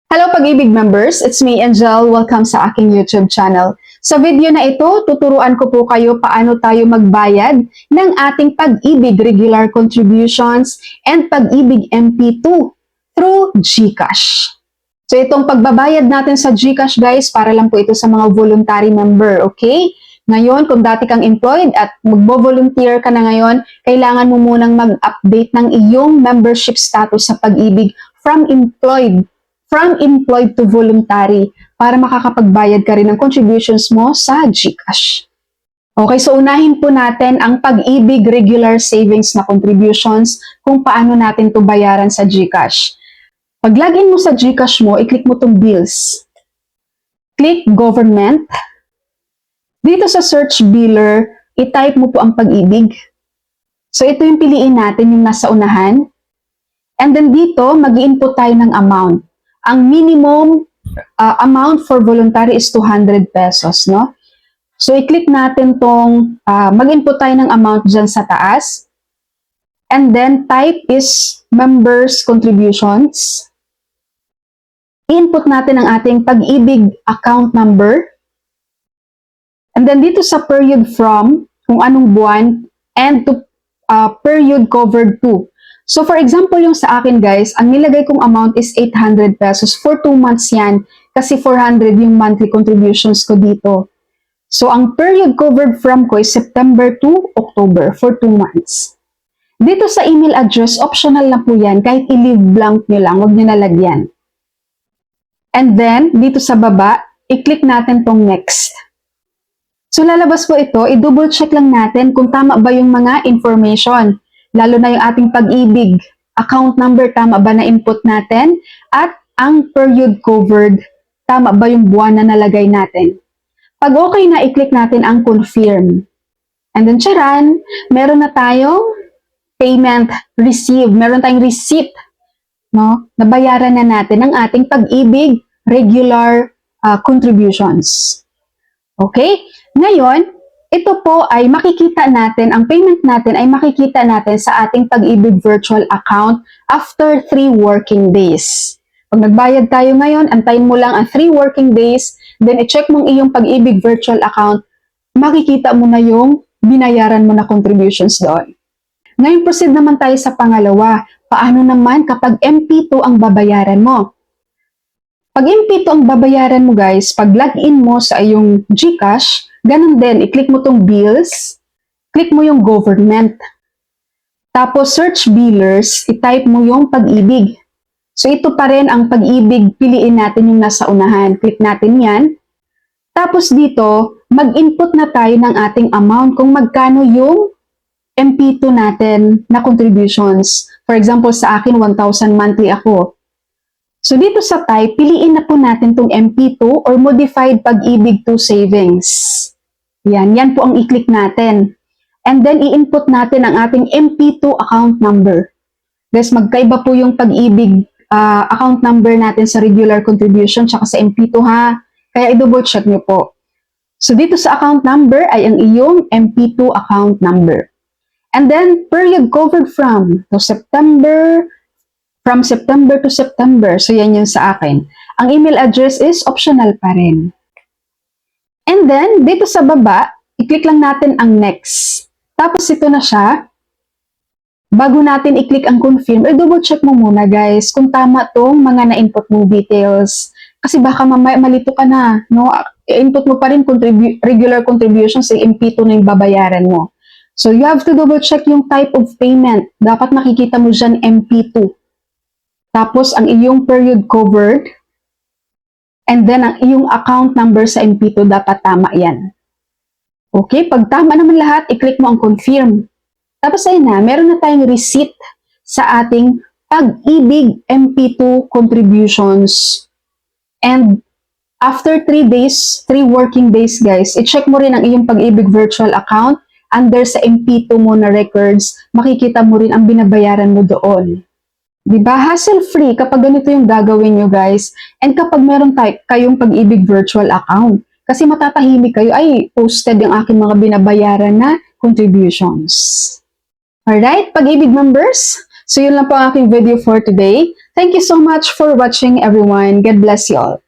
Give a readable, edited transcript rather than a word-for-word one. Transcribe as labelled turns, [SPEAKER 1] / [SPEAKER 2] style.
[SPEAKER 1] Hello Pag-ibig members, it's me Angel. Welcome sa aking YouTube channel. Sa video na ito, tuturuan ko po kayo paano tayo magbayad ng ating Pag-ibig regular contributions and Pag-ibig MP2 through GCash. So itong pagbabayad natin sa GCash guys, para lang po ito sa mga voluntary member, okay? Ngayon, kung dati kang employed at magbo-volunteer ka na ngayon, kailangan mo munang mag-update ng iyong membership status sa Pag-ibig from employed to voluntary para makakapagbayad ka rin ng contributions mo sa GCash. Okay, so unahin po natin ang Pag-ibig regular savings na contributions kung paano natin to bayaran sa GCash. Pag login mo sa GCash mo, i-click mo tong bills. Click government. Dito sa search biller, i-type mo po ang Pag-ibig. So ito yung piliin natin, yung nasa unahan. And then dito, mag-i-input tayo ng amount. Ang minimum amount for voluntary is 200 pesos, no? So, i-click natin tong, mag-input tayo ng amount dyan sa taas. And then, type is members contributions. I-input natin ang ating Pag-ibig account number. And then, dito sa period from, kung anong buwan, and to period covered to. So, for example, yung sa akin, guys, ang nilagay kong amount is 800 pesos. For 2 months yan. Kasi 400 yung monthly contributions ko dito. So, ang period covered from ko is September to October for 2 months. Dito sa email address, optional na po yan. Kahit i-leave blank nyo lang, huwag nyo nalagyan. And then, dito sa baba, i-click natin tong next. So, lalabas po ito, i-double check lang natin kung tama ba yung mga information. Lalo na yung ating Pag-ibig account number, tama ba na input natin? At ang period covered, tama ba yung buwan na nalagay natin? Pag okay na, i-click natin ang confirm. And then, charan, meron na tayong payment received. Meron tayong receipt, no? Nabayaran na natin ang ating Pag-ibig regular contributions. Okay? Ngayon, ito po ay makikita natin, ang payment natin ay makikita natin sa ating Pag-ibig virtual account after 3 working days. Pag nagbayad tayo ngayon, antayin mo lang ang 3 working days, then i-check mong iyong Pag-ibig virtual account, makikita mo na yung binayaran mo na contributions doon. Ngayon, proceed naman tayo sa pangalawa. Paano naman kapag MP2 ang babayaran mo? Pag MP2 ang babayaran mo guys, pag login mo sa iyong GCash, ganun din, i-click mo tong bills, click mo yung government. Tapos search billers, i-type mo yung Pag-ibig. So ito pa rin ang Pag-ibig, piliin natin yung nasa unahan. Click natin yan. Tapos dito, mag-input na tayo ng ating amount kung magkano yung MP2 natin na contributions. For example, sa akin, 1,000 monthly ako. So dito sa type, piliin na po natin tong MP2 or modified Pag-ibig to savings. Yan po ang i-click natin. And then i-input natin ang ating MP2 account number. Guys, magkaiba po yung Pag-ibig account number natin sa regular contribution tsaka sa MP2 ha. Kaya i-double check nyo po. So dito sa account number ay ang iyong MP2 account number. And then period covered from September to September. So, yan yung sa akin. Ang email address is optional pa rin. And then, dito sa baba, i-click lang natin ang next. Tapos, ito na siya. Bago natin i-click ang confirm, double check mo muna guys kung tama tong mga na-input mong details. Kasi baka mamaya malito ka na. No? I-input mo pa rin regular contributions sa MP2 na yung babayaran mo. So, you have to double check yung type of payment. Dapat makikita mo dyan MP2. Tapos, ang iyong period covered, and then ang iyong account number sa MP2, dapat tama yan. Okay, pag tama naman lahat, i-click mo ang confirm. Tapos, ayun na, meron na tayong receipt sa ating Pag-ibig MP2 contributions. And after 3 days, 3 working days, guys, i-check mo rin ang iyong Pag-ibig virtual account. Under sa MP2 mo na records, makikita mo rin ang binabayaran mo doon. Diba? Hassle-free kapag ganito yung gagawin nyo guys. And kapag meron kayong Pag-ibig virtual account. Kasi matatahimik kayo, ay posted yung aking mga binabayaran na contributions. Alright, Pag-ibig members? So yun lang po ang aking video for today. Thank you so much for watching everyone. God bless you all.